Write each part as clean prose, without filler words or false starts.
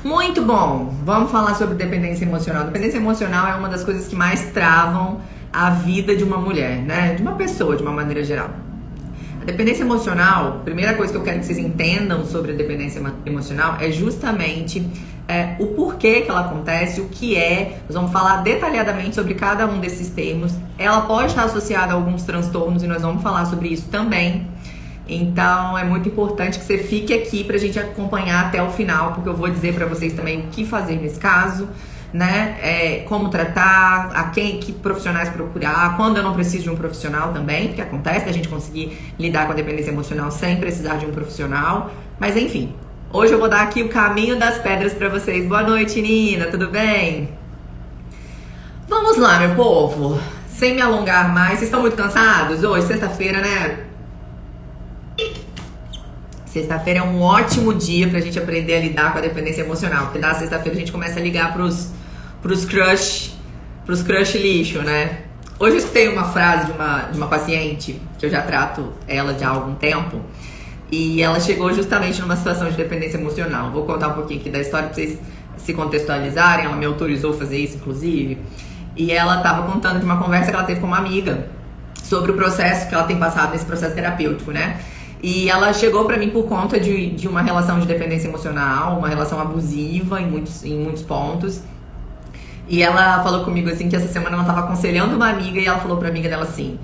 Muito bom! Vamos falar sobre dependência emocional. Dependência emocional é uma das coisas que mais travam a vida de uma mulher, né? De uma pessoa, de uma maneira geral. A dependência emocional, a primeira coisa que eu quero que vocês entendam sobre a dependência emocional é justamente o porquê que ela acontece, o que é. Nós vamos falar detalhadamente sobre cada um desses termos. Ela pode estar associada a alguns transtornos e nós vamos falar sobre isso também. Então é muito importante que você fique aqui pra gente acompanhar até o final, porque eu vou dizer pra vocês também o que fazer nesse caso, né? Como tratar, que profissionais procurar, quando eu não preciso de um profissional também, porque acontece a gente conseguir lidar com a dependência emocional sem precisar de um profissional. Mas enfim, hoje eu vou dar aqui o caminho das pedras pra vocês. Boa noite, Nina, tudo bem? Vamos lá, meu povo, sem me alongar mais. Vocês estão muito cansados? Hoje, sexta-feira, né? Sexta-feira é um ótimo dia pra gente aprender a lidar com a dependência emocional, porque na sexta-feira a gente começa a ligar pros crush lixo, né? Hoje eu escutei uma frase de uma paciente, que eu já trato ela já há algum tempo, e ela chegou justamente numa situação de dependência emocional. Vou contar um pouquinho aqui da história pra vocês se contextualizarem. Ela me autorizou a fazer isso, inclusive, e ela tava contando de uma conversa que ela teve com uma amiga sobre o processo que ela tem passado nesse processo terapêutico, né? E ela chegou pra mim por conta de uma relação de dependência emocional, uma relação abusiva em muitos pontos. E ela falou comigo assim que essa semana ela tava aconselhando uma amiga e ela falou pra amiga dela assim: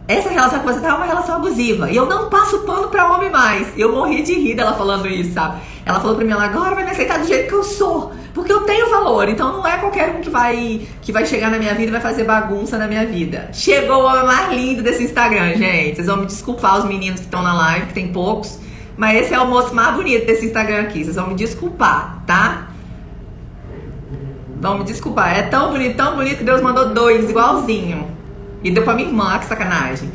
essa relação que você tá é uma relação abusiva e eu não passo pano pra homem mais. Eu morri de rir dela falando isso, sabe? Ela falou pra mim, ela agora vai me aceitar do jeito que eu sou, porque eu tenho valor, então não é qualquer um que vai chegar na minha vida e vai fazer bagunça na minha vida. Chegou o homem mais lindo desse Instagram, gente. Vocês vão me desculpar, os meninos que estão na live, que tem poucos, mas esse é o moço mais bonito desse Instagram aqui. Vocês vão me desculpar, tá? Vão me desculpar. É tão bonito que Deus mandou dois, igualzinho. E deu pra minha irmã, que sacanagem.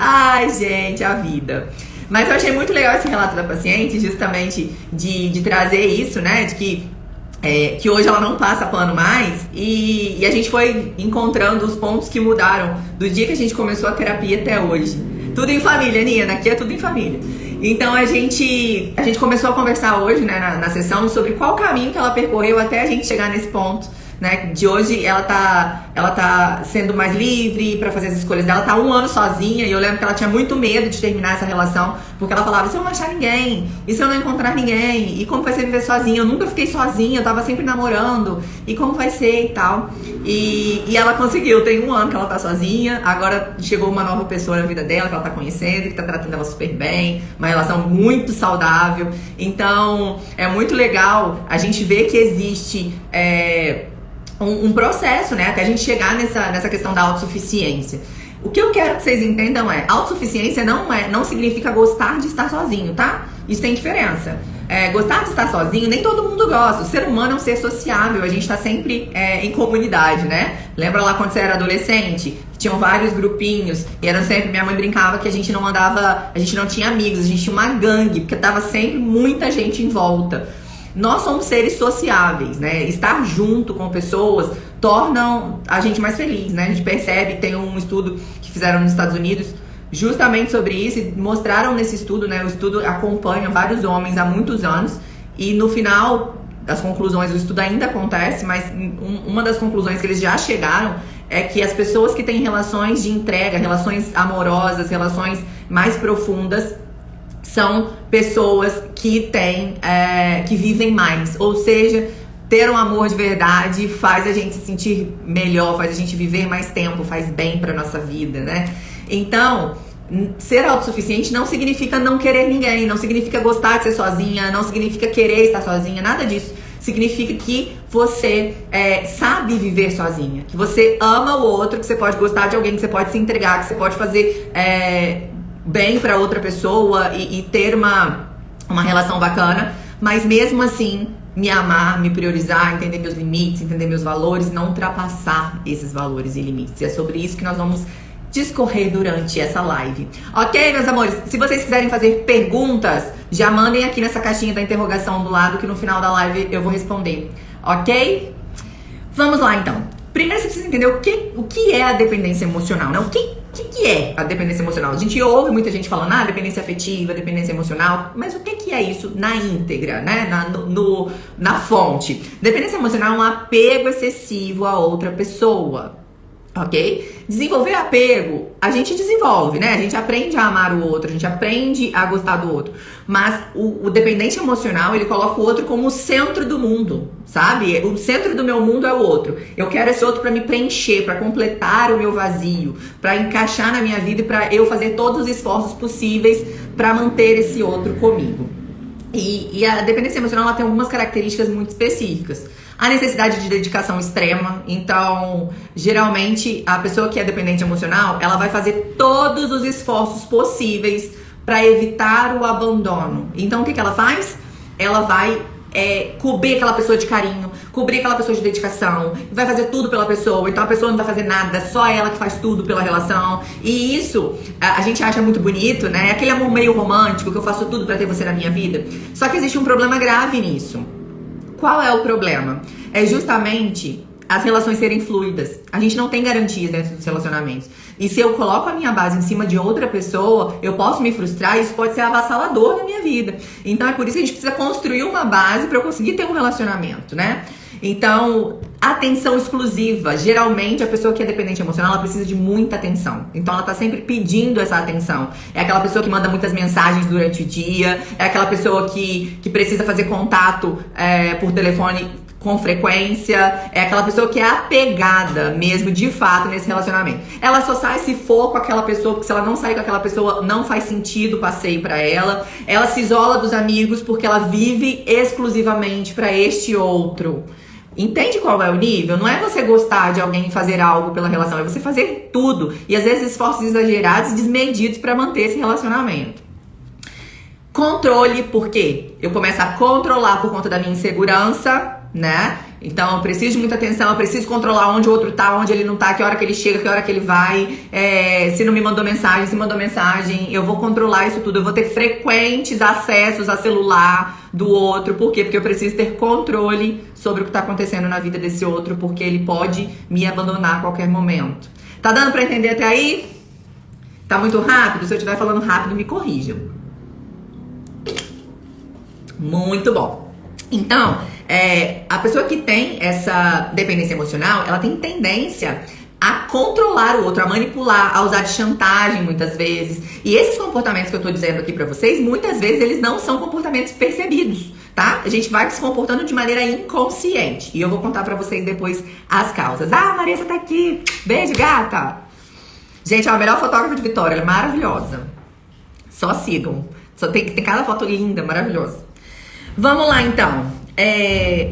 Ai, gente, a vida. Mas eu achei muito legal esse relato da paciente, justamente de trazer isso, né? De que hoje ela não passa pano mais. E a gente foi encontrando os pontos que mudaram do dia que a gente começou a terapia até hoje. Tudo em família, Nina. Aqui é tudo em família. Então a gente começou a conversar hoje, né, na sessão, sobre qual caminho que ela percorreu até a gente chegar nesse ponto, né? De hoje ela tá sendo mais livre pra fazer as escolhas dela, tá 1 ano sozinha, e eu lembro que ela tinha muito medo de terminar essa relação, porque ela falava, e se eu não achar ninguém? E se eu não encontrar ninguém? E como vai ser viver sozinha? Eu nunca fiquei sozinha, eu tava sempre namorando, e como vai ser e tal? E ela conseguiu, tem 1 ano que ela tá sozinha, agora chegou uma nova pessoa na vida dela, que ela tá conhecendo, que tá tratando ela super bem, uma relação muito saudável. Então é muito legal a gente ver que existe um processo, né, até a gente chegar nessa questão da autossuficiência. O que eu quero que vocês entendam autossuficiência não significa gostar de estar sozinho, tá? Isso tem diferença. Gostar de estar sozinho, nem todo mundo gosta. O ser humano é um ser sociável, a gente tá sempre em comunidade, né? Lembra lá quando você era adolescente? Tinham vários grupinhos e eram sempre, minha mãe brincava que a gente não tinha amigos, a gente tinha uma gangue, porque tava sempre muita gente em volta. Nós somos seres sociáveis, né? Estar junto com pessoas tornam a gente mais feliz, né? A gente percebe, tem um estudo que fizeram nos Estados Unidos justamente sobre isso e mostraram nesse estudo, né? O estudo acompanha vários homens há muitos anos e no final das conclusões, o estudo ainda acontece, mas uma das conclusões que eles já chegaram é que as pessoas que têm relações de entrega, relações amorosas, relações mais profundas, são pessoas que que vivem mais, ou seja, ter um amor de verdade faz a gente se sentir melhor, faz a gente viver mais tempo, faz bem pra nossa vida, né? Então, ser autossuficiente não significa não querer ninguém, não significa gostar de ser sozinha, não significa querer estar sozinha, nada disso. Significa que você sabe viver sozinha, que você ama o outro, que você pode gostar de alguém, que você pode se entregar, que você pode fazer bem pra outra pessoa e ter uma relação bacana, mas mesmo assim me amar, me priorizar, entender meus limites, entender meus valores, não ultrapassar esses valores e limites. E é sobre isso que nós vamos discorrer durante essa live. Ok, meus amores? Se vocês quiserem fazer perguntas, já mandem aqui nessa caixinha da interrogação do lado, que no final da live eu vou responder. Ok? Vamos lá, então. Primeiro você precisa entender o que é a dependência emocional, né? O que é a dependência emocional? A gente ouve muita gente falando, dependência afetiva, dependência emocional, mas o que é isso na íntegra, né? Na fonte. Dependência emocional é um apego excessivo a outra pessoa. Ok? Desenvolver apego, a gente desenvolve, né? A gente aprende a amar o outro, a gente aprende a gostar do outro. Mas o dependente emocional, ele coloca o outro como o centro do mundo, sabe? O centro do meu mundo é o outro. Eu quero esse outro pra me preencher, pra completar o meu vazio, pra encaixar na minha vida e pra eu fazer todos os esforços possíveis pra manter esse outro comigo. E a dependência emocional, ela tem algumas características muito específicas. A necessidade de dedicação extrema. Então, geralmente, a pessoa que é dependente emocional, ela vai fazer todos os esforços possíveis para evitar o abandono. Então, o que ela faz? Ela vai cobrir aquela pessoa de carinho, cobrir aquela pessoa de dedicação, vai fazer tudo pela pessoa. Então, a pessoa não vai fazer nada, só ela que faz tudo pela relação. E isso, a gente acha muito bonito, né? Aquele amor meio romântico, que eu faço tudo para ter você na minha vida. Só que existe um problema grave nisso. Qual é o problema? É justamente as relações serem fluidas. A gente não tem garantias dentro dos relacionamentos. E se eu coloco a minha base em cima de outra pessoa, eu posso me frustrar e isso pode ser avassalador na minha vida. Então é por isso que a gente precisa construir uma base para eu conseguir ter um relacionamento, né? Então, atenção exclusiva. Geralmente, a pessoa que é dependente emocional, ela precisa de muita atenção. Então, ela tá sempre pedindo essa atenção. É aquela pessoa que manda muitas mensagens durante o dia. É aquela pessoa que precisa fazer contato por telefone com frequência. É aquela pessoa que é apegada mesmo, de fato, nesse relacionamento. Ela só sai se for com aquela pessoa, porque se ela não sair com aquela pessoa, não faz sentido o passeio pra ela. Ela se isola dos amigos porque ela vive exclusivamente pra este outro. Entende qual é o nível? Não é você gostar de alguém e fazer algo pela relação, é você fazer tudo. E às vezes esforços exagerados e desmedidos para manter esse relacionamento. Controle, por quê? Eu começo a controlar por conta da minha insegurança, né? Então eu preciso de muita atenção, eu preciso controlar onde o outro tá, onde ele não tá, que hora que ele chega, que hora que ele vai, se não me mandou mensagem, se mandou mensagem, eu vou controlar isso tudo, eu vou ter frequentes acessos a celular do outro. Por quê? Porque eu preciso ter controle sobre o que tá acontecendo na vida desse outro, porque ele pode me abandonar a qualquer momento. Tá dando pra entender até aí? Tá muito rápido? Se eu estiver falando rápido, me corrijam. Muito bom. Então, a pessoa que tem essa dependência emocional, ela tem tendência a controlar o outro, a manipular, a usar de chantagem muitas vezes. E esses comportamentos que eu tô dizendo aqui pra vocês, muitas vezes eles não são comportamentos percebidos, tá? A gente vai se comportando de maneira inconsciente. E eu vou contar pra vocês depois as causas. Marisa tá aqui. Beijo, gata. Gente, a melhor fotógrafa de Vitória, ela é maravilhosa. Só sigam. Só tem cada foto linda, maravilhosa. Vamos lá, então.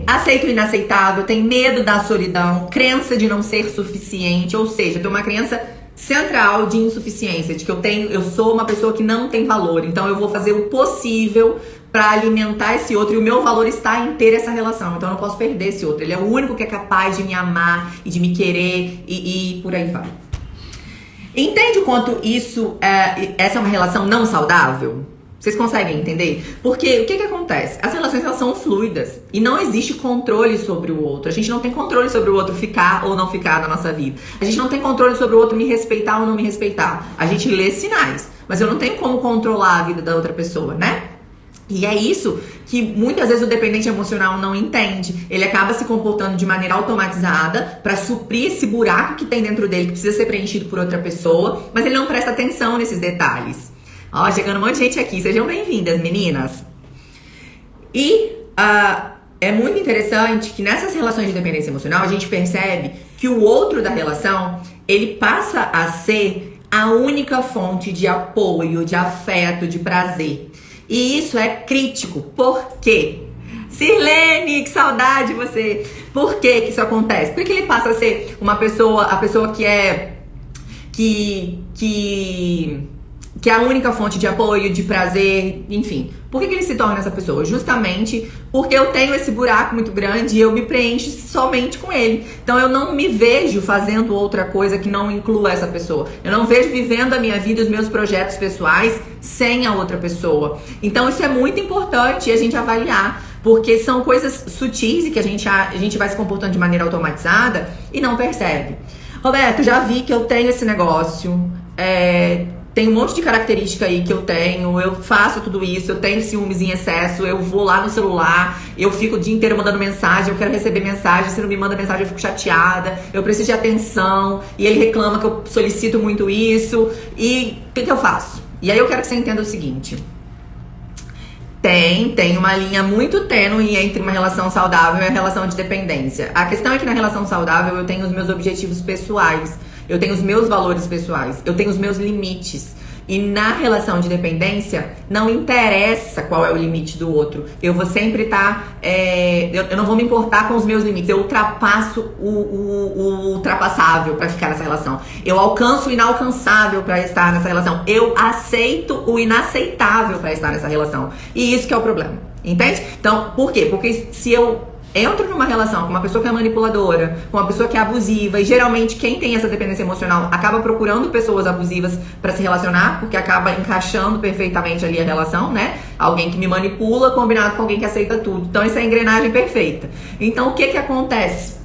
Aceito o inaceitável, tem medo da solidão, crença de não ser suficiente, ou seja, tem uma crença central de insuficiência, de que eu sou uma pessoa que não tem valor, então eu vou fazer o possível para alimentar esse outro, e o meu valor está em ter essa relação, então eu não posso perder esse outro, ele é o único que é capaz de me amar e de me querer e por aí vai. Entende o quanto essa é uma relação não saudável? Vocês conseguem entender? Porque o que acontece? As relações, elas são fluidas e não existe controle sobre o outro. A gente não tem controle sobre o outro ficar ou não ficar na nossa vida. A gente não tem controle sobre o outro me respeitar ou não me respeitar. A gente lê sinais, mas eu não tenho como controlar a vida da outra pessoa, né? E é isso que muitas vezes o dependente emocional não entende. Ele acaba se comportando de maneira automatizada para suprir esse buraco que tem dentro dele, que precisa ser preenchido por outra pessoa, mas ele não presta atenção nesses detalhes. Ó, chegando um monte de gente aqui. Sejam bem-vindas, meninas. E é muito interessante que nessas relações de dependência emocional, a gente percebe que o outro da relação, ele passa a ser a única fonte de apoio, de afeto, de prazer. E isso é crítico. Por quê? Sirlene, que saudade de você. Por que isso acontece? Porque ele passa a ser a pessoa que é a única fonte de apoio, de prazer, enfim. Por que ele se torna essa pessoa? Justamente porque eu tenho esse buraco muito grande e eu me preencho somente com ele. Então eu não me vejo fazendo outra coisa que não inclua essa pessoa. Eu não vejo vivendo a minha vida, os meus projetos pessoais sem a outra pessoa. Então isso é muito importante a gente avaliar. Porque são coisas sutis e que a gente vai se comportando de maneira automatizada e não percebe. Roberto, já vi que eu tenho esse negócio, tem um monte de característica aí que eu tenho, eu faço tudo isso, eu tenho ciúmes em excesso, eu vou lá no celular, eu fico o dia inteiro mandando mensagem, eu quero receber mensagem, se não me manda mensagem eu fico chateada, eu preciso de atenção, e ele reclama que eu solicito muito isso, e o que eu faço? E aí eu quero que você entenda o seguinte: tem uma linha muito tênue entre uma relação saudável e a relação de dependência. A questão é que na relação saudável eu tenho os meus objetivos pessoais, eu tenho os meus valores pessoais, eu tenho os meus limites. E na relação de dependência, não interessa qual é o limite do outro. Eu vou sempre estar... eu não vou me importar com os meus limites. Eu ultrapasso o ultrapassável para ficar nessa relação. Eu alcanço o inalcançável para estar nessa relação. Eu aceito o inaceitável para estar nessa relação. E isso que é o problema. Entende? Então, por quê? Porque se eu entro numa relação com uma pessoa que é manipuladora, com uma pessoa que é abusiva, e geralmente quem tem essa dependência emocional acaba procurando pessoas abusivas para se relacionar, porque acaba encaixando perfeitamente ali a relação, né? Alguém que me manipula combinado com alguém que aceita tudo. Então essa é a engrenagem perfeita. Então o que acontece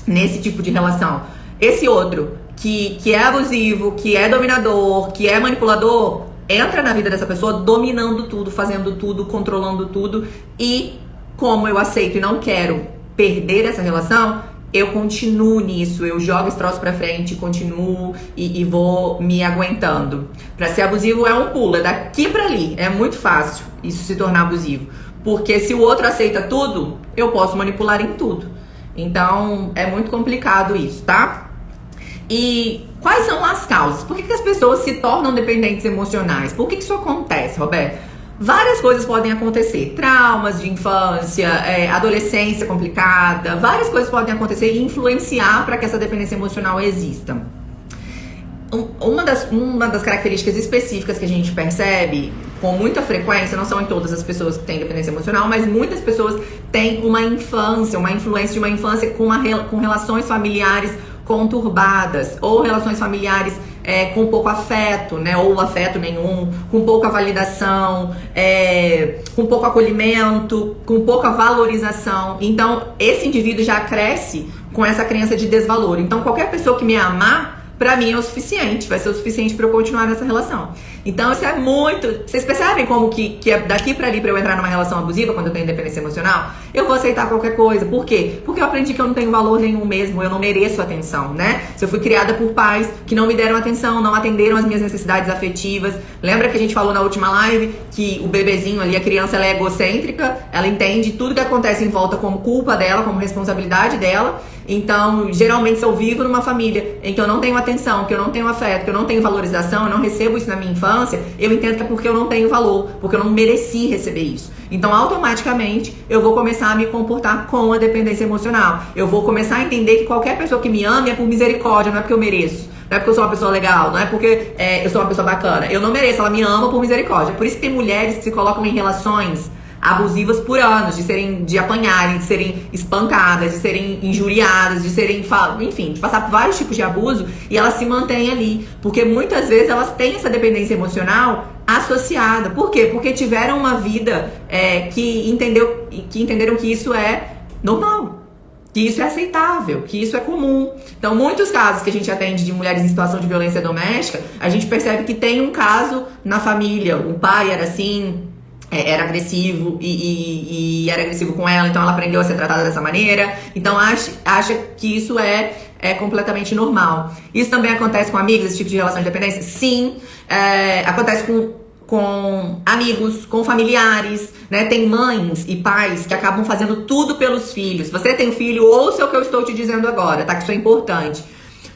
nesse tipo de relação? Esse outro que é abusivo, que é dominador, que é manipulador, entra na vida dessa pessoa dominando tudo, fazendo tudo, controlando tudo, e como eu aceito e não quero perder essa relação, eu continuo nisso, eu jogo esse troço pra frente, continuo e vou me aguentando. Pra ser abusivo é um pulo, é daqui pra ali, é muito fácil isso se tornar abusivo. Porque se o outro aceita tudo, eu posso manipular em tudo. Então é muito complicado isso, tá? E quais são as causas? Por que as pessoas se tornam dependentes emocionais? Por que isso acontece, Roberto? Várias coisas podem acontecer, traumas de infância, adolescência complicada, várias coisas podem acontecer e influenciar para que essa dependência emocional exista. Uma das características específicas que a gente percebe com muita frequência, não são em todas as pessoas que têm dependência emocional, mas muitas pessoas têm uma infância, uma influência de uma infância com relações familiares conturbadas, ou relações familiares com pouco afeto, né, ou afeto nenhum, com pouca validação, com pouco acolhimento, com pouca valorização. Então, esse indivíduo já cresce com essa crença de desvalor. Então, qualquer pessoa que me amar, pra mim é o suficiente, vai ser o suficiente pra eu continuar nessa relação. Então isso é muito... Vocês percebem como que é daqui pra ali pra eu entrar numa relação abusiva quando eu tenho dependência emocional? Eu vou aceitar qualquer coisa. Por quê? Porque eu aprendi que eu não tenho valor nenhum mesmo, eu não mereço atenção, né? Se eu fui criada por pais que não me deram atenção, não atenderam as minhas necessidades afetivas. Lembra que a gente falou na última live que o bebezinho ali, a criança, ela é egocêntrica, ela entende tudo que acontece em volta como culpa dela, como responsabilidade dela. Então, geralmente, se eu vivo numa família em que eu não tenho atenção, que eu não tenho afeto, que eu não tenho valorização, eu não recebo isso na minha infância, eu entendo que é porque eu não tenho valor, porque eu não mereci receber isso. Então, automaticamente, eu vou começar a me comportar com a dependência emocional. Eu vou começar a entender que qualquer pessoa que me ame é por misericórdia, não é porque eu mereço. Não é porque eu sou uma pessoa legal, não é porque eu sou uma pessoa bacana. Eu não mereço, ela me ama por misericórdia. Por isso que tem mulheres que se colocam em relações abusivas por anos, de apanharem, de serem espancadas, de serem injuriadas, de serem, enfim, de passar por vários tipos de abuso, e elas se mantêm ali, porque muitas vezes elas têm essa dependência emocional associada. Por quê? Porque tiveram uma vida que entenderam que isso é normal, que isso é aceitável, que isso é comum. Então, muitos casos que a gente atende de mulheres em situação de violência doméstica, a gente percebe que tem um caso na família, o pai era assim, era agressivo e era agressivo com ela, então ela aprendeu a ser tratada dessa maneira. Então acha que isso é completamente normal. Isso também acontece com amigos, esse tipo de relação de dependência? Sim, acontece com amigos, com familiares, né? Tem mães e pais que acabam fazendo tudo pelos filhos. Você tem filho, ouça o que eu estou te dizendo agora, tá? Que isso é importante.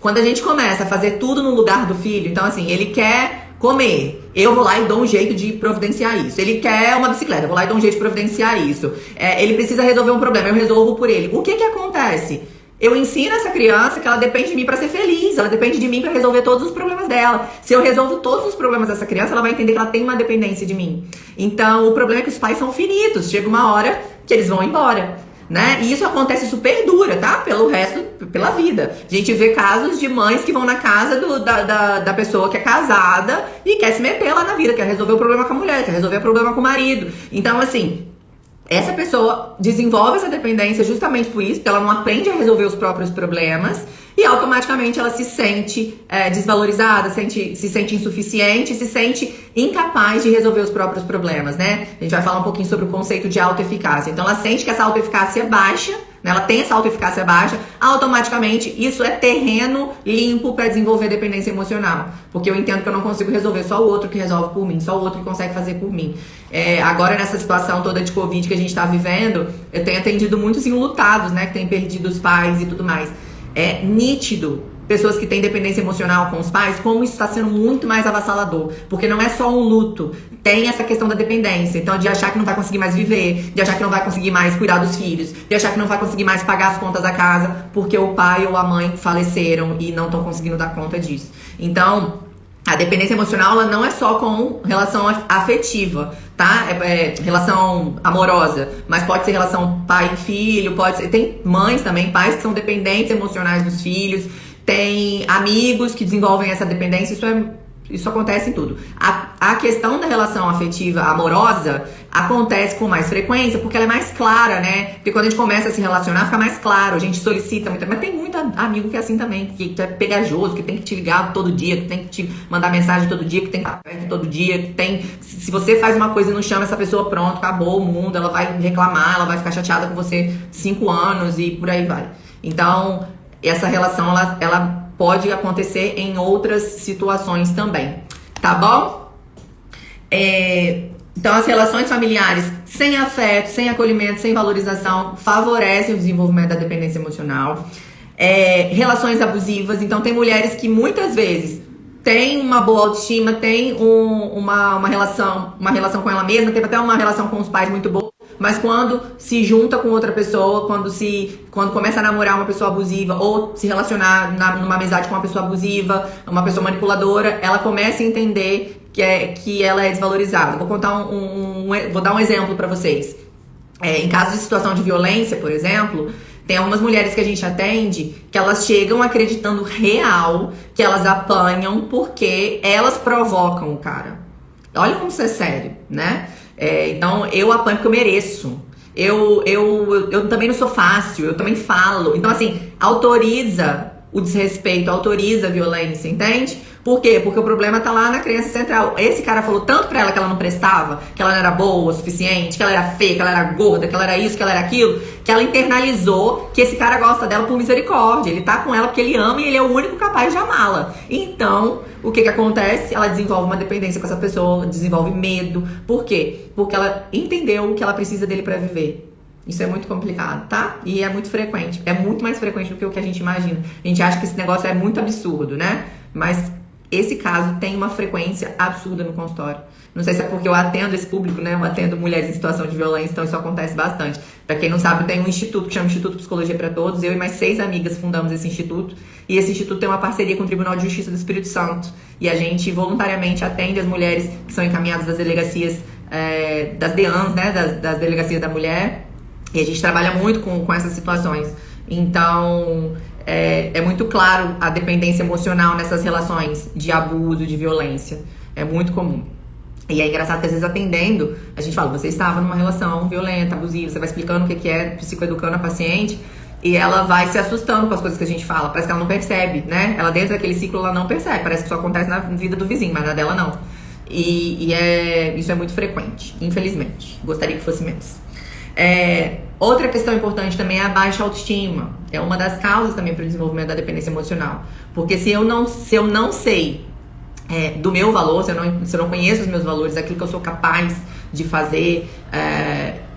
Quando a gente começa a fazer tudo no lugar do filho, então assim, ele quer comer, eu vou lá e dou um jeito de providenciar isso. Ele quer uma bicicleta, eu vou lá e dou um jeito de providenciar isso. Ele precisa resolver um problema, eu resolvo por ele. O que acontece? Eu ensino essa criança que ela depende de mim para ser feliz, ela depende de mim para resolver todos os problemas dela. Se eu resolvo todos os problemas dessa criança, ela vai entender que ela tem uma dependência de mim. Então, o problema é que os pais são finitos, chega uma hora que eles vão embora, né? E isso acontece, isso perdura, tá? Pela vida. A gente vê casos de mães que vão na casa da pessoa que é casada e quer se meter lá na vida, quer resolver o problema com a mulher, quer resolver o problema com o marido. Então, assim, essa pessoa desenvolve essa dependência justamente por isso, porque ela não aprende a resolver os próprios problemas e automaticamente ela se sente desvalorizada, se sente insuficiente, se sente incapaz de resolver os próprios problemas, né? A gente vai falar um pouquinho sobre o conceito de autoeficácia. Então ela sente que essa autoeficácia é baixa, né? Ela tem essa autoeficácia baixa, automaticamente isso é terreno limpo para desenvolver dependência emocional. Porque eu entendo que eu não consigo resolver, só o outro que resolve por mim, só o outro que consegue fazer por mim. Agora nessa situação toda de Covid que a gente está vivendo, eu tenho atendido muitos enlutados, né? Que têm perdido os pais e tudo mais. É nítido, pessoas que têm dependência emocional com os pais, como isso está sendo muito mais avassalador. Porque não é só um luto, tem essa questão da dependência. Então, de achar que não vai conseguir mais viver, de achar que não vai conseguir mais cuidar dos filhos, de achar que não vai conseguir mais pagar as contas da casa, porque o pai ou a mãe faleceram e não estão conseguindo dar conta disso. Então, a dependência emocional, ela não é só com relação afetiva, tá? Relação amorosa, mas pode ser relação pai e filho, pode ser... Tem mães também, pais que são dependentes emocionais dos filhos, tem amigos que desenvolvem essa dependência, isso acontece em tudo. A questão da relação afetiva amorosa acontece com mais frequência porque ela é mais clara, né? Porque quando a gente começa a se relacionar, fica mais claro, a gente solicita muito. Mas tem muito amigo que é assim também, que é pegajoso, que tem que te ligar todo dia, que tem que te mandar mensagem todo dia, que tem que estar perto todo dia, que tem... Se você faz uma coisa e não chama essa pessoa, pronto, acabou o mundo, ela vai reclamar, ela vai ficar chateada com você 5 anos e por aí vai. Então, essa relação, ela pode acontecer em outras situações também, tá bom? Então, as relações familiares sem afeto, sem acolhimento, sem valorização, favorecem o desenvolvimento da dependência emocional. Relações abusivas, então tem mulheres que muitas vezes têm uma boa autoestima, têm uma relação com ela mesma, teve até uma relação com os pais muito boa, mas quando se junta com outra pessoa, quando começa a namorar uma pessoa abusiva ou se relacionar numa amizade com uma pessoa abusiva, uma pessoa manipuladora, ela começa a entender que ela é desvalorizada. Vou dar um exemplo para vocês. Em caso de situação de violência, por exemplo, tem algumas mulheres que a gente atende que elas chegam acreditando real que elas apanham porque elas provocam o cara. Olha como isso é sério, né? Então, eu apanho porque eu mereço. Eu também não sou fácil, eu também falo. Então, assim, autoriza o desrespeito, autoriza a violência, entende? Por quê? Porque o problema tá lá na crença central. Esse cara falou tanto pra ela que ela não prestava, que ela não era boa o suficiente, que ela era feia, que ela era gorda, que ela era isso, que ela era aquilo, que ela internalizou que esse cara gosta dela por misericórdia. Ele tá com ela porque ele ama e ele é o único capaz de amá-la. Então, o que acontece? Ela desenvolve uma dependência com essa pessoa, desenvolve medo. Por quê? Porque ela entendeu que ela precisa dele pra viver. Isso é muito complicado, tá? E é muito frequente. É muito mais frequente do que o que a gente imagina. A gente acha que esse negócio é muito absurdo, né? Mas esse caso tem uma frequência absurda no consultório. Não sei se é porque eu atendo esse público, né? Eu atendo mulheres em situação de violência, então isso acontece bastante. Pra quem não sabe, tem um instituto que chama Instituto Psicologia pra Todos. Eu e mais 6 amigas fundamos esse instituto. E esse instituto tem uma parceria com o Tribunal de Justiça do Espírito Santo. E a gente voluntariamente atende as mulheres que são encaminhadas das delegacias, das DEANs, né? Das delegacias da mulher. E a gente trabalha muito com essas situações. Então, é muito claro a dependência emocional nessas relações de abuso, de violência. É muito comum. E é engraçado que às vezes atendendo, a gente fala, você estava numa relação violenta, abusiva, você vai explicando o que é, psicoeducando a paciente, e ela vai se assustando com as coisas que a gente fala. Parece que ela não percebe, né? Ela dentro daquele ciclo, ela não percebe. Parece que isso acontece na vida do vizinho, mas na dela não. Isso é muito frequente, infelizmente. Gostaria que fosse menos. Outra questão importante também é a baixa autoestima. É uma das causas também para o desenvolvimento da dependência emocional. Porque se eu não sei do meu valor, se eu não conheço os meus valores, aquilo que eu sou capaz de fazer,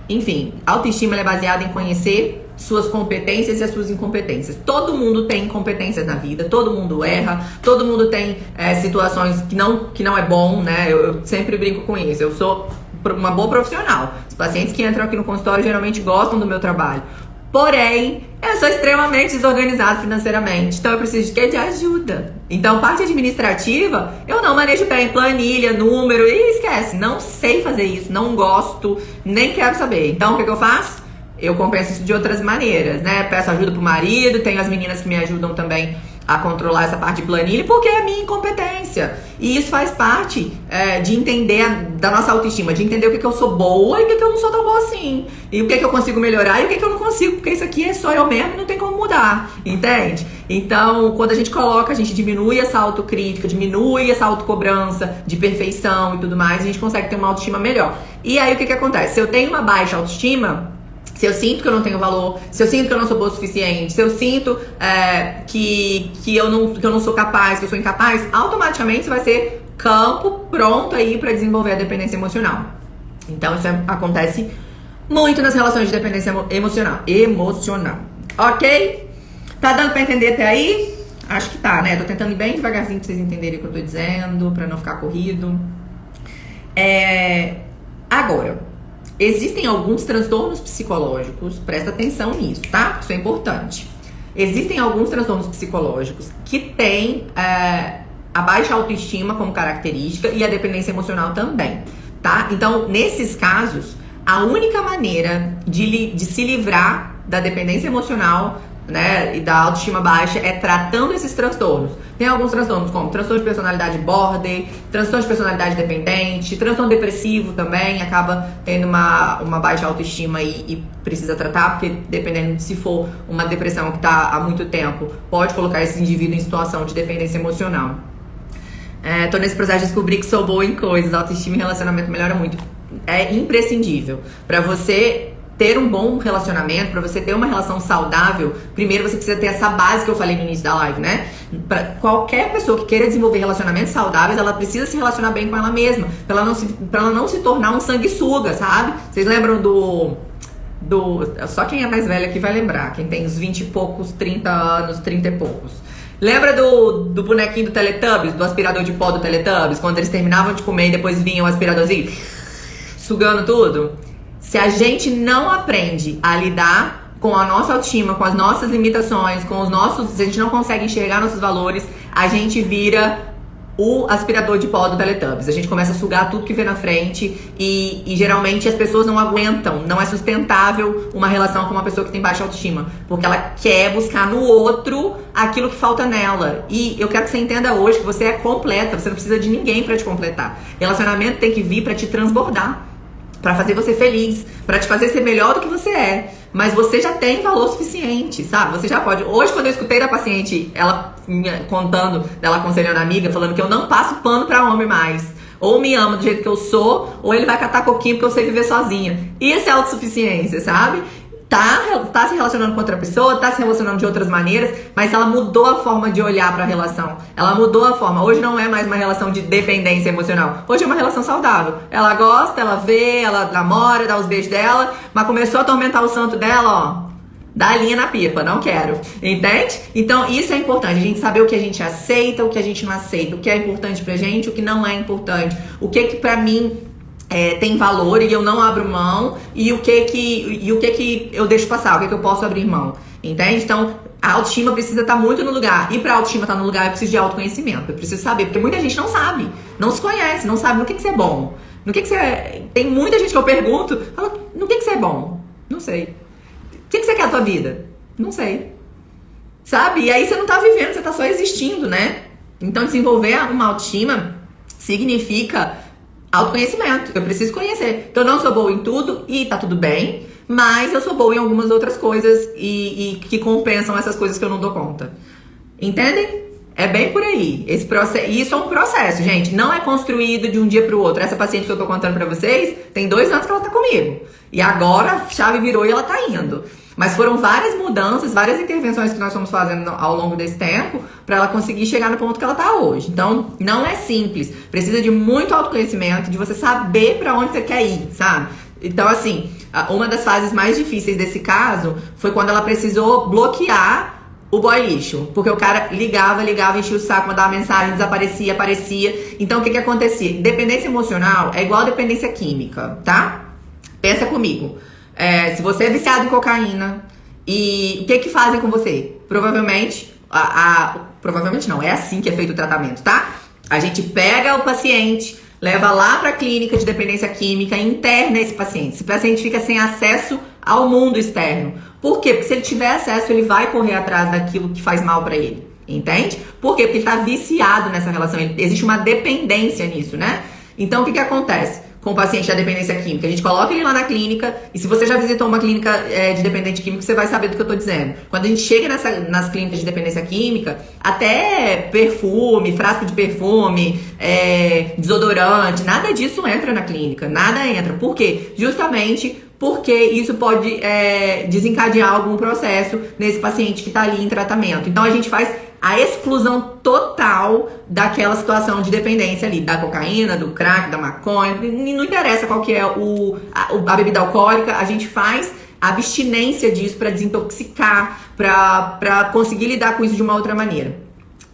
enfim, a autoestima é baseada em conhecer suas competências e as suas incompetências. Todo mundo tem incompetências na vida, todo mundo erra, todo mundo tem situações que não é bom, né? Eu sempre brinco com isso. Eu sou uma boa profissional. Os pacientes que entram aqui no consultório geralmente gostam do meu trabalho. Porém, eu sou extremamente desorganizado financeiramente. Então eu preciso de quê? De ajuda. Então, parte administrativa, eu não manejo bem. Planilha, número, e esquece. Não sei fazer isso, não gosto, nem quero saber. Então, o que eu faço? Eu compenso isso de outras maneiras, né? Peço ajuda pro marido, tenho as meninas que me ajudam também a controlar essa parte de planilha, porque é a minha incompetência. E isso faz parte de entender da nossa autoestima, de entender o que eu sou boa e o que eu não sou tão boa assim. E o que eu consigo melhorar e o que eu não consigo, porque isso aqui é só eu mesmo e não tem como mudar, entende? Então, quando a gente diminui essa autocrítica, diminui essa autocobrança de perfeição e tudo mais, a gente consegue ter uma autoestima melhor. E aí, o que acontece? Se eu tenho uma baixa autoestima, se eu sinto que eu não tenho valor, se eu sinto que eu não sou boa o suficiente, se eu sinto que eu não sou capaz, que eu sou incapaz, automaticamente isso vai ser campo pronto aí pra desenvolver a dependência emocional. Então isso acontece muito nas relações de dependência emocional. Ok? Tá dando pra entender até aí? Acho que tá, né? Tô tentando ir bem devagarzinho pra vocês entenderem o que eu tô dizendo, pra não ficar corrido. Agora, existem alguns transtornos psicológicos, presta atenção nisso, tá? Isso é importante. Existem alguns transtornos psicológicos que têm a baixa autoestima como característica e a dependência emocional também, tá? Então, nesses casos, a única maneira de se livrar da dependência emocional, né, e da autoestima baixa é tratando esses transtornos. Tem alguns transtornos como transtorno de personalidade border, transtorno de personalidade dependente, transtorno depressivo também acaba tendo uma baixa autoestima e precisa tratar, porque dependendo de se for uma depressão que está há muito tempo, pode colocar esse indivíduo em situação de dependência emocional. Tô nesse processo de descobrir que sou boa em coisas, autoestima e relacionamento melhora muito. É imprescindível para você ter um bom relacionamento, para você ter uma relação saudável. Primeiro você precisa ter essa base que eu falei no início da live, né? Para qualquer pessoa que queira desenvolver relacionamentos saudáveis, ela precisa se relacionar bem com ela mesma, para ela não se tornar um sanguessuga, sabe? Vocês lembram só quem é mais velho aqui vai lembrar, quem tem uns 20 e poucos, 30 anos, 30 e poucos. Lembra do bonequinho do Teletubbies, do aspirador de pó do Teletubbies, quando eles terminavam de comer e depois vinha o aspiradorzinho sugando tudo? Se a gente não aprende a lidar com a nossa autoestima, com as nossas limitações, se a gente não consegue enxergar nossos valores, a gente vira o aspirador de pó do Teletubbies. A gente começa a sugar tudo que vê na frente e geralmente as pessoas não aguentam, não é sustentável uma relação com uma pessoa que tem baixa autoestima, porque ela quer buscar no outro aquilo que falta nela. E eu quero que você entenda hoje que você é completa, você não precisa de ninguém pra te completar. Relacionamento tem que vir pra te transbordar, pra fazer você feliz, pra te fazer ser melhor do que você é. Mas você já tem valor suficiente, sabe? Você já pode. Hoje, quando eu escutei da paciente, ela contando, dela aconselhando a amiga, falando que eu não passo pano pra homem mais. Ou me ama do jeito que eu sou, ou ele vai catar coquinho porque eu sei viver sozinha. Isso é autossuficiência, sabe? Tá se relacionando com outra pessoa, tá se relacionando de outras maneiras, mas ela mudou a forma de olhar pra relação. Ela mudou a forma. Hoje não é mais uma relação de dependência emocional. Hoje é uma relação saudável. Ela gosta, ela vê, ela namora, dá os beijos dela, mas começou a atormentar o santo dela, ó. Dá a linha na pipa, não quero. Entende? Então isso é importante, a gente saber o que a gente aceita, o que a gente não aceita, o que é importante pra gente, o que não é importante, o que pra mim tem valor e eu não abro mão, e o que eu deixo passar, o que eu posso abrir mão, entende? Então a autoestima precisa estar muito no lugar, e pra autoestima estar no lugar eu preciso de autoconhecimento, eu preciso saber, porque muita gente não sabe, não se conhece, não sabe no que você é bom, no que você é. Tem muita gente que eu pergunto, fala, no que você é bom? Não sei. O que você quer da tua vida? Não sei. Sabe? E aí você não tá vivendo, você tá só existindo, né? Então desenvolver uma autoestima significa autoconhecimento. Eu preciso conhecer. Então eu não sou boa em tudo e tá tudo bem, mas eu sou boa em algumas outras coisas e que compensam essas coisas que eu não dou conta. Entendem? É bem por aí. Esse processo, isso é um processo, gente. Não é construído de um dia pro outro. Essa paciente que eu tô contando pra vocês, tem 2 anos que ela tá comigo. E agora a chave virou e ela tá indo. Mas foram várias mudanças, várias intervenções que nós fomos fazendo ao longo desse tempo pra ela conseguir chegar no ponto que ela tá hoje. Então, não é simples. Precisa de muito autoconhecimento, de você saber pra onde você quer ir, sabe? Então, assim, uma das fases mais difíceis desse caso foi quando ela precisou bloquear o boy lixo, porque o cara ligava, enchia o saco, mandava mensagem, desaparecia, aparecia. Então o que acontecia? Dependência emocional é igual a dependência química, tá? Pensa comigo. Se você é viciado em cocaína, e o que fazem com você? Provavelmente, provavelmente não, é assim que é feito o tratamento, tá? A gente pega o paciente, leva lá pra clínica de dependência química, interna esse paciente. Esse paciente fica sem acesso ao mundo externo. Por quê? Porque se ele tiver acesso, ele vai correr atrás daquilo que faz mal pra ele. entende? Por quê? Porque ele tá viciado nessa relação, existe uma dependência nisso, né? Então, o que acontece com o paciente da dependência química? A gente coloca ele lá na clínica, e se você já visitou uma clínica de dependente químico, você vai saber do que eu tô dizendo. Quando a gente chega nas clínicas de dependência química, até perfume, frasco de perfume, desodorante, nada disso entra na clínica, nada entra. Por quê? Justamente porque isso pode desencadear algum processo nesse paciente que tá ali em tratamento. Então a gente faz a exclusão total daquela situação de dependência ali, da cocaína, do crack, da maconha, não interessa qual que é a bebida alcoólica, a gente faz a abstinência disso para desintoxicar, para conseguir lidar com isso de uma outra maneira.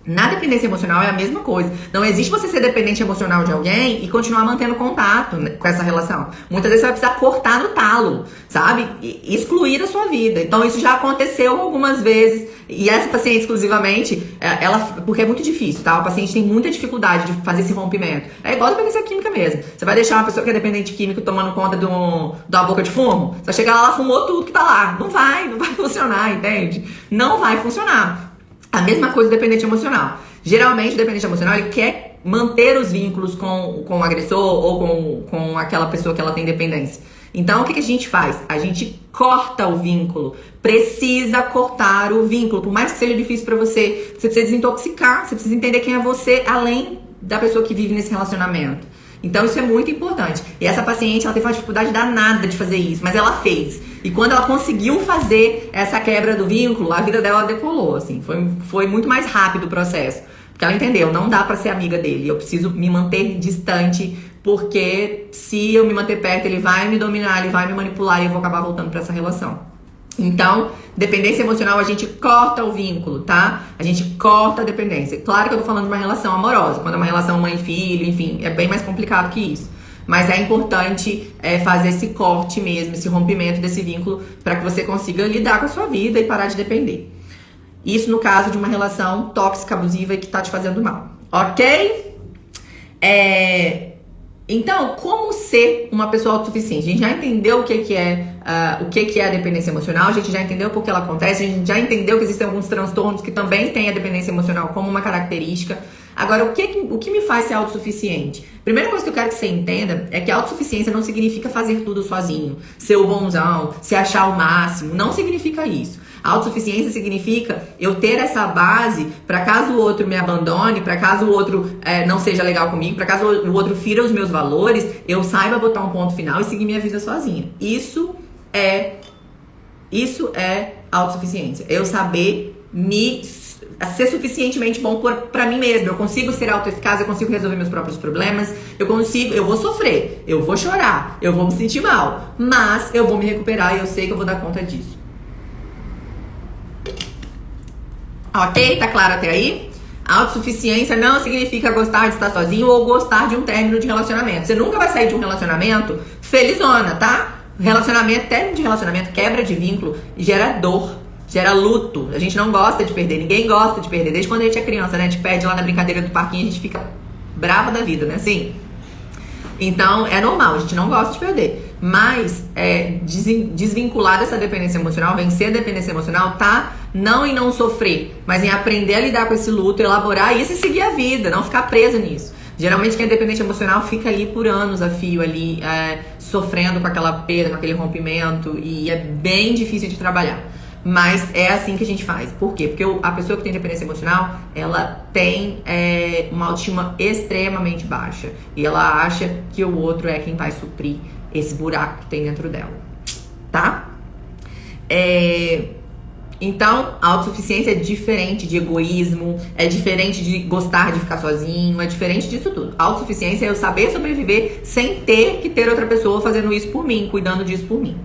Na dependência emocional é a mesma coisa. Não existe você ser dependente emocional de alguém e continuar mantendo contato com essa relação. Muitas vezes você vai precisar cortar no talo, sabe? E excluir a sua vida. Então isso já aconteceu algumas vezes. E essa paciente exclusivamente, porque é muito difícil, tá? O paciente tem muita dificuldade de fazer esse rompimento. É igual a dependência química mesmo. Você vai deixar uma pessoa que é dependente químico tomando conta de uma boca de fumo? Você vai chegar lá, ela fumou tudo que tá lá. Não vai funcionar, entende? Não vai funcionar. A mesma coisa do dependente emocional. Geralmente o dependente emocional ele quer manter os vínculos com o agressor ou com aquela pessoa que ela tem dependência. Então o que a gente faz? A gente corta o vínculo. Precisa cortar o vínculo. Por mais que seja difícil pra você, você precisa desintoxicar, você precisa entender quem é você além da pessoa que vive nesse relacionamento. Então isso é muito importante. E essa paciente, ela teve uma dificuldade danada de fazer isso, mas ela fez. E quando ela conseguiu fazer essa quebra do vínculo, a vida dela decolou, assim. Foi muito mais rápido o processo. Porque ela entendeu, não dá pra ser amiga dele. Eu preciso me manter distante, porque se eu me manter perto, ele vai me dominar, ele vai me manipular e eu vou acabar voltando pra essa relação. Então, dependência emocional, a gente corta o vínculo, tá? A gente corta a dependência. Claro que eu tô falando de uma relação amorosa. Quando é uma relação mãe-filho, enfim, é bem mais complicado que isso. Mas é importante fazer esse corte mesmo, esse rompimento desse vínculo, para que você consiga lidar com a sua vida e parar de depender. Isso no caso de uma relação tóxica, abusiva e que tá te fazendo mal. Ok? Então, como ser uma pessoa autossuficiente? A gente já entendeu o que é a dependência emocional, a gente já entendeu por que ela acontece, a gente já entendeu que existem alguns transtornos que também têm a dependência emocional como uma característica. Agora, o que me faz ser autossuficiente? Primeira coisa que eu quero que você entenda é que a autossuficiência não significa fazer tudo sozinho, ser o bonzão, se achar o máximo, não significa isso. A autossuficiência significa eu ter essa base para caso o outro me abandone, para caso o outro não seja legal comigo, para caso o outro fira os meus valores, eu saiba botar um ponto final e seguir minha vida sozinha. Isso é autossuficiência. Eu saber ser suficientemente bom para mim mesmo. Eu consigo ser autoeficaz, eu consigo resolver meus próprios problemas, eu vou sofrer, eu vou chorar, eu vou me sentir mal, mas eu vou me recuperar e eu sei que eu vou dar conta disso. Ok? Tá claro até aí? Autossuficiência não significa gostar de estar sozinho ou gostar de um término de relacionamento. Você nunca vai sair de um relacionamento felizona, tá? Término de relacionamento, quebra de vínculo, gera dor, gera luto. A gente não gosta de perder, ninguém gosta de perder. Desde quando a gente é criança, né? A gente perde lá na brincadeira do parquinho, a gente fica brava da vida, né? Assim. Então, é normal, a gente não gosta de perder. Mas, desvincular dessa dependência emocional, vencer a dependência emocional, tá? Não em não sofrer, mas em aprender a lidar com esse luto, elaborar isso e seguir a vida, não ficar preso nisso. Geralmente quem é dependente emocional fica ali por anos a fio, ali, sofrendo com aquela perda, com aquele rompimento, e é bem difícil de trabalhar. Mas é assim que a gente faz. Por quê? Porque a pessoa que tem dependência emocional, ela tem uma autoestima extremamente baixa. E ela acha que o outro é quem vai suprir esse buraco que tem dentro dela. Tá? Então, a autossuficiência é diferente de egoísmo, é diferente de gostar de ficar sozinho, é diferente disso tudo. A autossuficiência é eu saber sobreviver sem ter que ter outra pessoa fazendo isso por mim, cuidando disso por mim.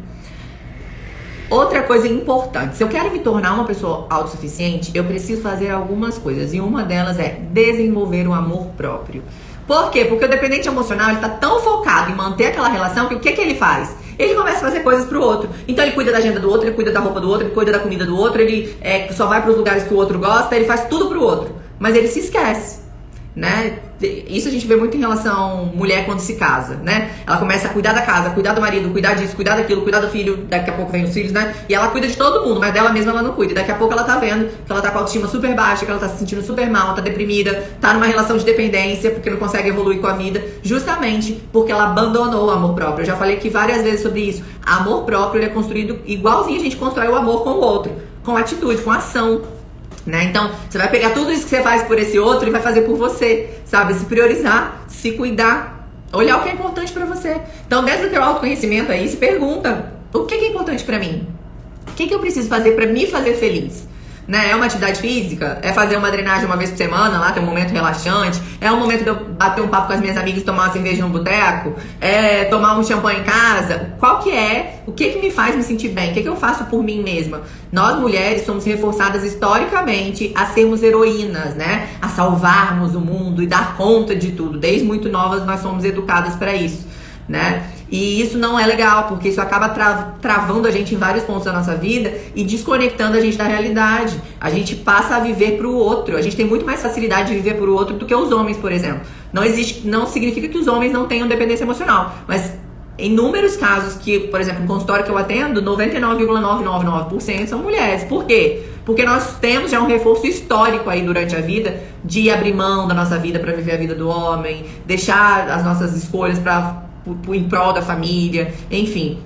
Outra coisa importante, se eu quero me tornar uma pessoa autossuficiente, eu preciso fazer algumas coisas. E uma delas é desenvolver o amor próprio. Por quê? Porque o dependente emocional, ele tá tão focado em manter aquela relação que o que ele faz? Ele começa a fazer coisas pro outro. Então ele cuida da agenda do outro, ele cuida da roupa do outro, ele cuida da comida do outro, ele só vai pros lugares que o outro gosta, ele faz tudo pro outro. Mas ele se esquece, né? Isso a gente vê muito em relação mulher quando se casa, né? Ela começa a cuidar da casa, cuidar do marido, cuidar disso, cuidar daquilo, cuidar do filho, daqui a pouco vem os filhos, né? E ela cuida de todo mundo, mas dela mesma ela não cuida. E daqui a pouco ela tá vendo que ela tá com a autoestima super baixa, que ela tá se sentindo super mal, tá deprimida, tá numa relação de dependência, porque não consegue evoluir com a vida, justamente porque ela abandonou o amor próprio. Eu já falei aqui várias vezes sobre isso. Amor próprio, ele é construído igualzinho a gente constrói o amor com o outro, com atitude, com ação. Né? Então, você vai pegar tudo isso que você faz por esse outro e vai fazer por você, sabe? Se priorizar, se cuidar, olhar o que é importante pra você. Então, dentro do teu autoconhecimento aí, se pergunta, o que é importante pra mim? O que eu preciso fazer pra me fazer feliz? Né? É uma atividade física? É fazer uma drenagem uma vez por semana, lá ter um momento relaxante? É um momento de eu bater um papo com as minhas amigas e tomar uma cerveja no boteco? É tomar um champanhe em casa? Qual que é? O que me faz me sentir bem? O que eu faço por mim mesma? Nós mulheres somos reforçadas historicamente a sermos heroínas, né? A salvarmos o mundo e dar conta de tudo. Desde muito novas nós somos educadas para isso, né? E isso não é legal, porque isso acaba travando a gente em vários pontos da nossa vida e desconectando a gente da realidade. A gente passa a viver pro outro. A gente tem muito mais facilidade de viver pro outro do que os homens, por exemplo. Não significa que os homens não tenham dependência emocional, mas em inúmeros casos que, por exemplo, no consultório que eu atendo, 99,999% são mulheres. Por quê? Porque nós temos já um reforço histórico aí durante a vida de abrir mão da nossa vida para viver a vida do homem, deixar as nossas escolhas em prol da família, enfim.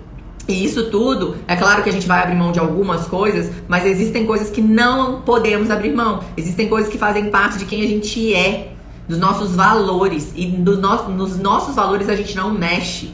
E isso tudo, é claro que a gente vai abrir mão de algumas coisas, mas existem coisas que não podemos abrir mão. Existem coisas que fazem parte de quem a gente é, dos nossos valores. E nos nossos valores a gente não mexe,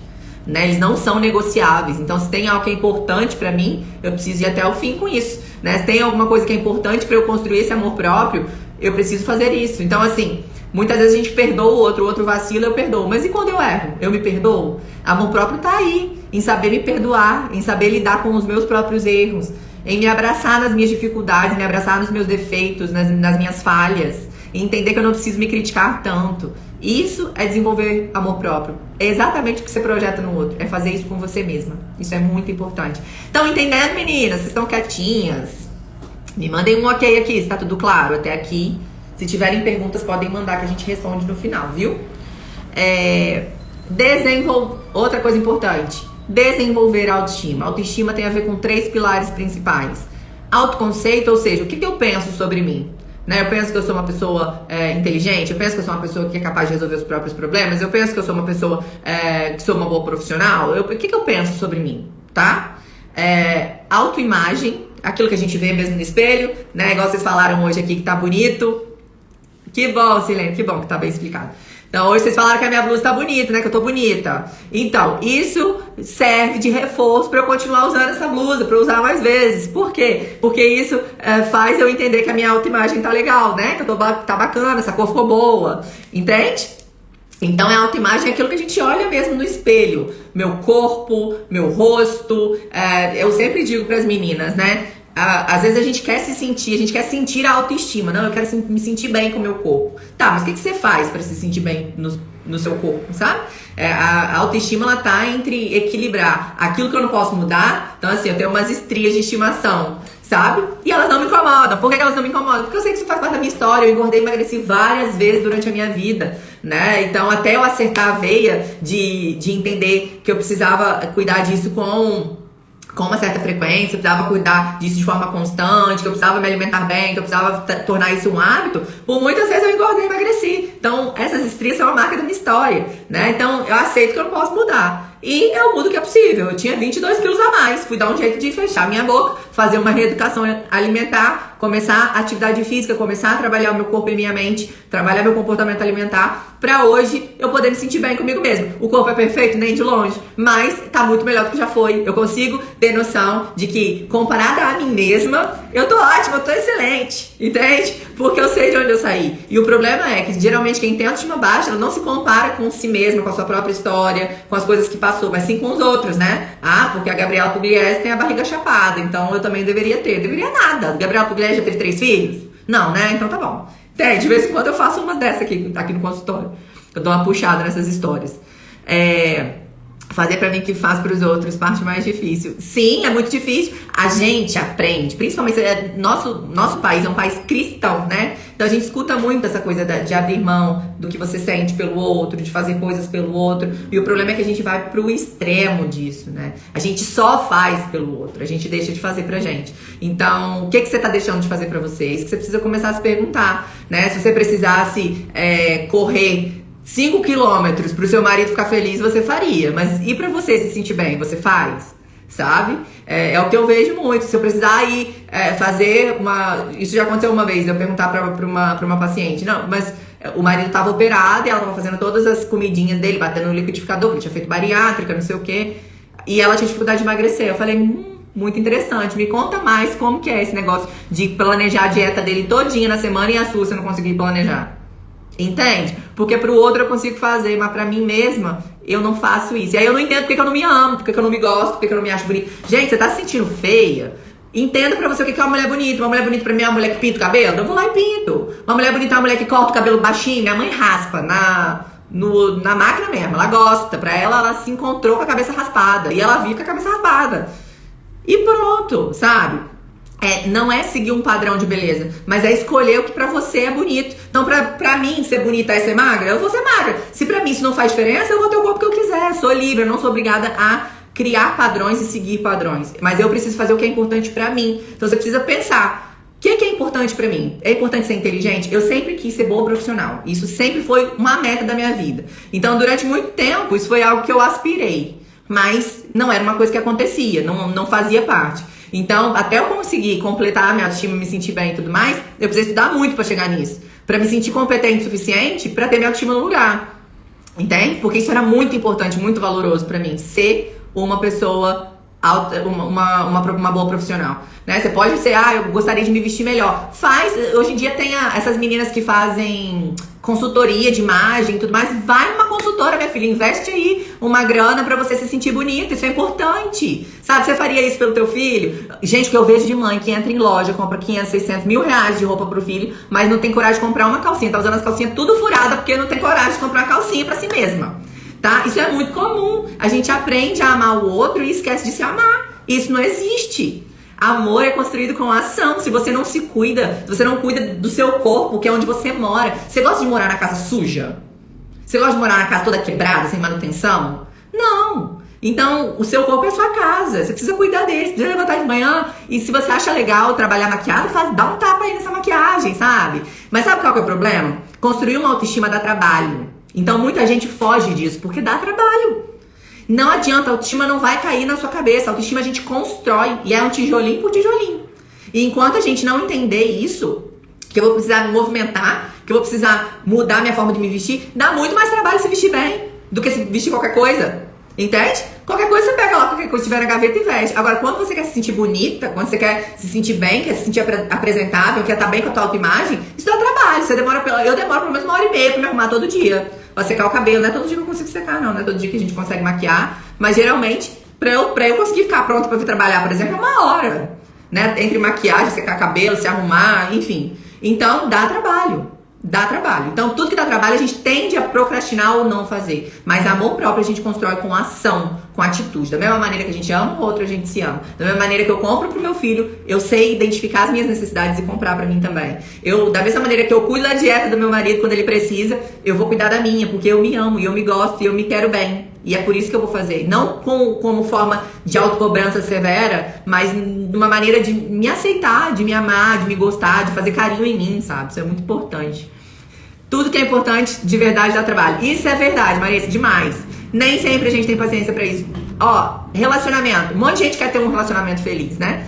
né? Eles não são negociáveis. Então, se tem algo que é importante pra mim, eu preciso ir até o fim com isso, né? Se tem alguma coisa que é importante pra eu construir esse amor próprio, eu preciso fazer isso. Então, assim, muitas vezes a gente perdoa o outro vacila, eu perdoo. Mas e quando eu erro? Eu me perdoo? Amor próprio tá aí, em saber me perdoar, em saber lidar com os meus próprios erros, em me abraçar nas minhas dificuldades, me abraçar nos meus defeitos, nas minhas falhas, em entender que eu não preciso me criticar tanto. Isso é desenvolver amor próprio. É exatamente o que você projeta no outro, é fazer isso com você mesma. Isso é muito importante. Estão entendendo, meninas? Vocês estão quietinhas? Me mandem um ok aqui, se tá tudo claro até aqui. Se tiverem perguntas, podem mandar que a gente responde no final, viu? Outra coisa importante, desenvolver a autoestima. Autoestima tem a ver com 3 pilares principais. Autoconceito, ou seja, o que eu penso sobre mim? Né? Eu penso que eu sou uma pessoa inteligente, eu penso que eu sou uma pessoa que é capaz de resolver os próprios problemas, eu penso que eu sou uma pessoa que sou uma boa profissional. O que eu penso sobre mim, tá? Autoimagem, aquilo que a gente vê mesmo no espelho, né? Igual vocês falaram hoje aqui que tá bonito. Que bom, Silene, que bom que tá bem explicado. Então, hoje vocês falaram que a minha blusa tá bonita, né? Que eu tô bonita. Então, isso serve de reforço pra eu continuar usando essa blusa, pra eu usar mais vezes. Por quê? Porque isso faz eu entender que a minha autoimagem tá legal, né? Que tá bacana, essa cor ficou boa. Entende? Então, a autoimagem é aquilo que a gente olha mesmo no espelho. Meu corpo, meu rosto. Eu sempre digo pras meninas, né? Às vezes a gente quer sentir a autoestima. Não, eu quero me sentir bem com o meu corpo. Tá, mas o que você faz pra se sentir bem no seu corpo, sabe? A autoestima, ela tá entre equilibrar aquilo que eu não posso mudar. Então, assim, eu tenho umas estrias de estimação, sabe? E elas não me incomodam. Por que elas não me incomodam? Porque eu sei que isso faz parte da minha história. Eu engordei e emagreci várias vezes durante a minha vida, né? Então, até eu acertar a veia de entender que eu precisava cuidar disso com uma certa frequência, eu precisava cuidar disso de forma constante, que eu precisava me alimentar bem, que eu precisava tornar isso um hábito, por muitas vezes eu engordei e emagreci. Então, essas estrias são uma marca da minha história, né? Então, eu aceito que eu não posso mudar. E eu mudo o que é possível. Eu tinha 22 quilos a mais, fui dar um jeito de fechar minha boca, fazer uma reeducação alimentar, começar a atividade física, começar a trabalhar o meu corpo e minha mente, trabalhar meu comportamento alimentar, pra hoje eu poder me sentir bem comigo mesmo. O corpo é perfeito? Nem de longe, mas tá muito melhor do que já foi. Eu consigo ter noção de que, comparada a mim mesma, eu tô ótima, eu tô excelente, entende? Porque eu sei de onde eu saí. E o problema é que, geralmente, quem tem autoestima baixa, ela não se compara com si mesma, com a sua própria história, com as coisas que passou, mas sim com os outros, né? Porque a Gabriela Pugliese tem a barriga chapada, então eu também deveria ter. Deveria nada. A Gabriela Pugliese já teve 3 filhos? Não, né? Então tá bom. De vez em quando eu faço umas dessas aqui no consultório. Eu dou uma puxada nessas histórias. Fazer pra mim que faz pros outros, parte mais difícil. Sim, é muito difícil. A gente aprende, principalmente nosso país é um país cristão, né? Então a gente escuta muito essa coisa de abrir mão do que você sente pelo outro, de fazer coisas pelo outro. E o problema é que a gente vai pro extremo disso, né? A gente só faz pelo outro, a gente deixa de fazer pra gente. Então, o que você tá deixando de fazer pra você? Isso que você precisa começar a se perguntar, né? Se você precisasse correr 5 quilômetros pro seu marido ficar feliz, você faria. Mas e pra você se sentir bem, você faz? Sabe? É o que eu vejo muito. Se eu precisar ir fazer uma... Isso já aconteceu uma vez, eu perguntar pra uma paciente. Não, mas o marido tava operado e ela tava fazendo todas as comidinhas dele, batendo no liquidificador, porque tinha feito bariátrica, não sei o quê. E ela tinha dificuldade de emagrecer. Eu falei, muito interessante. Me conta mais como que é esse negócio de planejar a dieta dele todinha na semana e a sua você não conseguir planejar. Entende? Porque pro outro eu consigo fazer, mas pra mim mesma eu não faço isso. E aí eu não entendo porque que eu não me amo, porque que eu não me gosto, porque que eu não me acho bonita. Gente, você tá se sentindo feia? Entenda pra você o que é uma mulher bonita. Uma mulher bonita pra mim é uma mulher que pinta o cabelo? Eu vou lá e pinto. Uma mulher bonita é uma mulher que corta o cabelo baixinho. Minha mãe raspa na máquina mesmo. Ela gosta. Pra ela se encontrou com a cabeça raspada. E ela vive com a cabeça raspada. E pronto, sabe? Não é seguir um padrão de beleza, mas é escolher o que pra você é bonito. Então, pra mim, ser bonita é ser magra, eu vou ser magra. Se pra mim isso não faz diferença, eu vou ter o corpo que eu quiser. Sou livre, eu não sou obrigada a criar padrões e seguir padrões. Mas eu preciso fazer o que é importante pra mim. Então, você precisa pensar, o que é importante pra mim? É importante ser inteligente? Eu sempre quis ser boa profissional. Isso sempre foi uma meta da minha vida. Então, durante muito tempo, isso foi algo que eu aspirei. Mas não era uma coisa que acontecia, não fazia parte. Então, até eu conseguir completar a minha autoestima, me sentir bem e tudo mais, eu precisei estudar muito pra chegar nisso. Pra me sentir competente o suficiente pra ter minha autoestima no lugar. Entende? Porque isso era muito importante, muito valoroso pra mim. Ser uma pessoa, uma boa profissional. Né? Você pode ser, eu gostaria de me vestir melhor. Hoje em dia tem essas meninas que fazem consultoria de imagem e tudo mais. Vai numa consultora, minha filha, investe aí uma grana pra você se sentir bonita, isso é importante. Sabe, você faria isso pelo teu filho? Gente, o que eu vejo de mãe que entra em loja, compra 500, 600 mil reais de roupa pro filho, mas não tem coragem de comprar uma calcinha, tá usando as calcinhas tudo furada porque não tem coragem de comprar uma calcinha pra si mesma, tá? Isso é muito comum. A gente aprende a amar o outro e esquece de se amar. Isso não existe. Amor é construído com ação. Se você não se cuida, se você não cuida do seu corpo, que é onde você mora. Você gosta de morar na casa suja? Você gosta de morar na casa toda quebrada, sem manutenção? Não. Então, o seu corpo é a sua casa. Você precisa cuidar dele. Você precisa levantar de manhã. E se você acha legal trabalhar maquiado, dá um tapa aí nessa maquiagem, sabe? Mas sabe qual que é o problema? Construir uma autoestima dá trabalho. Então, muita gente foge disso, porque dá trabalho. Não adianta, a autoestima não vai cair na sua cabeça. A autoestima a gente constrói e é um tijolinho por tijolinho. E enquanto a gente não entender isso, que eu vou precisar me movimentar, que eu vou precisar mudar minha forma de me vestir, dá muito mais trabalho se vestir bem do que se vestir qualquer coisa. Entende? Qualquer coisa você pega lá, qualquer coisa que estiver na gaveta e veste. Agora, quando você quer se sentir bonita, quando você quer se sentir bem, quer se sentir apresentável, quer estar bem com a tua autoimagem, isso dá trabalho. Eu demoro pelo menos 1h30 pra me arrumar todo dia. Pra secar o cabelo, não é todo dia que eu consigo secar, não é todo dia que a gente consegue maquiar, mas geralmente, pra eu conseguir ficar pronta pra vir trabalhar, por exemplo, é 1 hora, né? Entre maquiagem, secar cabelo, se arrumar, enfim. Então, dá trabalho. Dá trabalho. Então, tudo que dá trabalho, a gente tende a procrastinar ou não fazer. Mas amor próprio a gente constrói com ação, com atitude. Da mesma maneira que a gente ama o outro, a gente se ama. Da mesma maneira que eu compro pro meu filho, eu sei identificar as minhas necessidades e comprar pra mim também. Da mesma maneira que eu cuido da dieta do meu marido quando ele precisa, eu vou cuidar da minha, porque eu me amo, e eu me gosto, e eu me quero bem. E é por isso que eu vou fazer. Não como forma de autocobrança severa, mas de uma maneira de me aceitar, de me amar, de me gostar, de fazer carinho em mim, sabe? Isso é muito importante. Tudo que é importante, de verdade, dá trabalho. Isso é verdade, Marisa, demais. Nem sempre a gente tem paciência pra isso. Relacionamento. Um monte de gente quer ter um relacionamento feliz, né?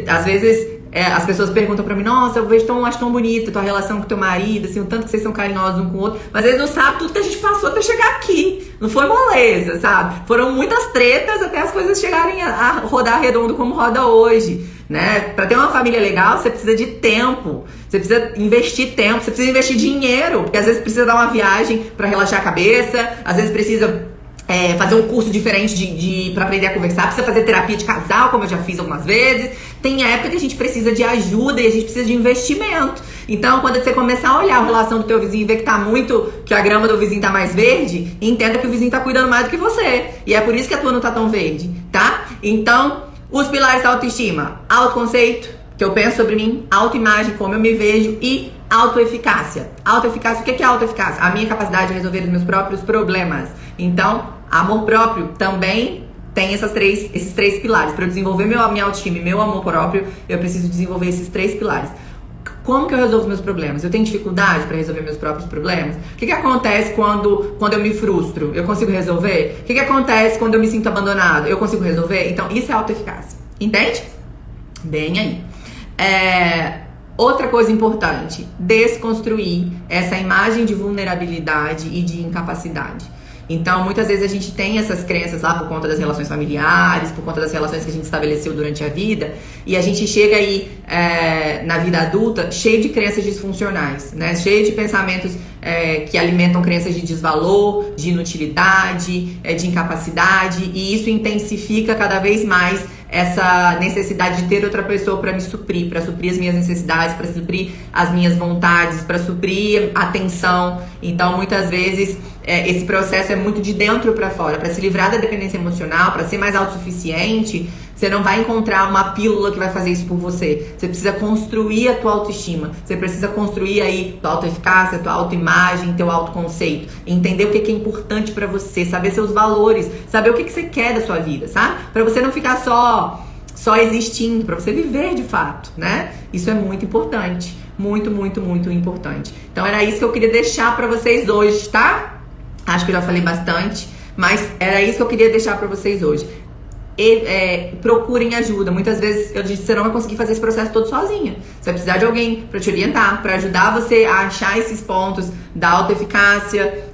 Às vezes... as pessoas perguntam pra mim, nossa, acho tão bonita a tua relação com teu marido, assim, o tanto que vocês são carinhosos um com o outro, mas eles não sabem tudo que a gente passou até chegar aqui. Não foi moleza, sabe? Foram muitas tretas até as coisas chegarem a rodar redondo como roda hoje, né? Pra ter uma família legal, você precisa de tempo, você precisa investir tempo, você precisa investir dinheiro, porque às vezes precisa dar uma viagem pra relaxar a cabeça, às vezes precisa... fazer um curso diferente pra aprender a conversar, precisa fazer terapia de casal, como eu já fiz algumas vezes. Tem época que a gente precisa de ajuda e a gente precisa de investimento. Então, quando você começar a olhar a relação do teu vizinho e ver que tá muito, que a grama do vizinho tá mais verde, entenda que o vizinho tá cuidando mais do que você. E é por isso que a tua não tá tão verde, tá? Então, os pilares da autoestima: autoconceito, que eu penso sobre mim, autoimagem, como eu me vejo e autoeficácia. Autoeficácia, o que é autoeficácia? A minha capacidade de resolver os meus próprios problemas. Então, amor próprio também tem esses três pilares. Para eu desenvolver minha autoestima e meu amor próprio, eu preciso desenvolver esses três pilares. Como que eu resolvo os meus problemas? Eu tenho dificuldade para resolver meus próprios problemas? O que acontece quando eu me frustro? Eu consigo resolver? O que acontece quando eu me sinto abandonado? Eu consigo resolver? Então, isso é autoeficácia. Entende? Bem aí. Outra coisa importante, desconstruir essa imagem de vulnerabilidade e de incapacidade. Então, muitas vezes a gente tem essas crenças lá por conta das relações familiares, por conta das relações que a gente estabeleceu durante a vida, e a gente chega aí na vida adulta cheio de crenças disfuncionais, né? Cheio de pensamentos que alimentam crenças de desvalor, de inutilidade, de incapacidade, e isso intensifica cada vez mais essa necessidade de ter outra pessoa para me suprir, para suprir as minhas necessidades, para suprir as minhas vontades, para suprir a atenção. Então, muitas vezes, esse processo é muito de dentro para fora. Para se livrar da dependência emocional, para ser mais autossuficiente, você não vai encontrar uma pílula que vai fazer isso por você. Você precisa construir a tua autoestima. Você precisa construir aí tua autoeficácia, tua autoimagem, teu autoconceito. Entender o que é importante pra você, saber seus valores, saber o que você quer da sua vida, sabe? Pra você não ficar só existindo, pra você viver de fato, né? Isso é muito importante. Muito, muito, muito importante. Então era isso que eu queria deixar pra vocês hoje, tá? Acho que eu já falei bastante, mas era isso que eu queria deixar pra vocês hoje. Procurem ajuda. Muitas vezes você não vai conseguir fazer esse processo todo sozinha. Você vai precisar de alguém para te orientar, para ajudar você a achar esses pontos da autoeficácia,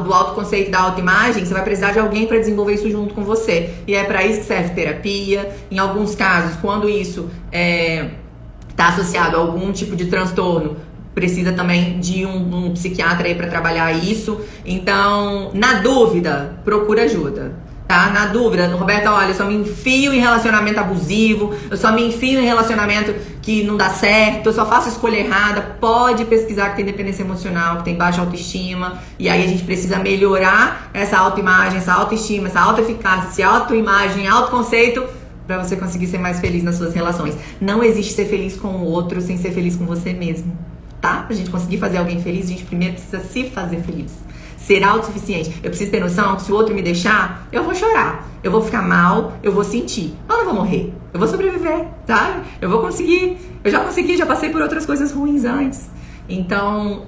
do autoconceito, da autoimagem. Você vai precisar de alguém para desenvolver isso junto com você. E é para isso que serve terapia. Em alguns casos, quando isso está associado a algum tipo de transtorno, precisa também de um psiquiatra aí para trabalhar isso. Então, na dúvida, procura ajuda. Tá? Na dúvida, Roberta, olha, eu só me enfio em relacionamento abusivo, eu só me enfio em relacionamento que não dá certo, eu só faço escolha errada. Pode pesquisar que tem dependência emocional, que tem baixa autoestima, e aí a gente precisa melhorar essa autoimagem, essa autoestima, essa autoeficácia, essa autoimagem, autoconceito, pra você conseguir ser mais feliz nas suas relações. Não existe ser feliz com o outro sem ser feliz com você mesmo, tá? Pra gente conseguir fazer alguém feliz, a gente primeiro precisa se fazer feliz. Ser autossuficiente. Eu preciso ter noção que se o outro me deixar, eu vou chorar, eu vou ficar mal, eu vou sentir. Eu não vou morrer, eu vou sobreviver, sabe? Eu vou conseguir, já passei por outras coisas ruins antes. Então,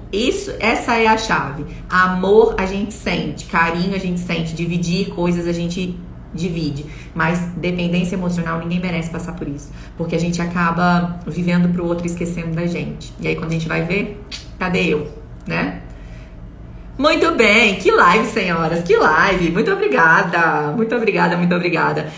essa é a chave. Amor a gente sente, carinho a gente sente, dividir coisas a gente divide. Mas dependência emocional, ninguém merece passar por isso. Porque a gente acaba vivendo pro outro e esquecendo da gente. E aí quando a gente vai ver, cadê eu, né? Muito bem, que live, senhoras, que live. Muito obrigada, muito obrigada, muito obrigada.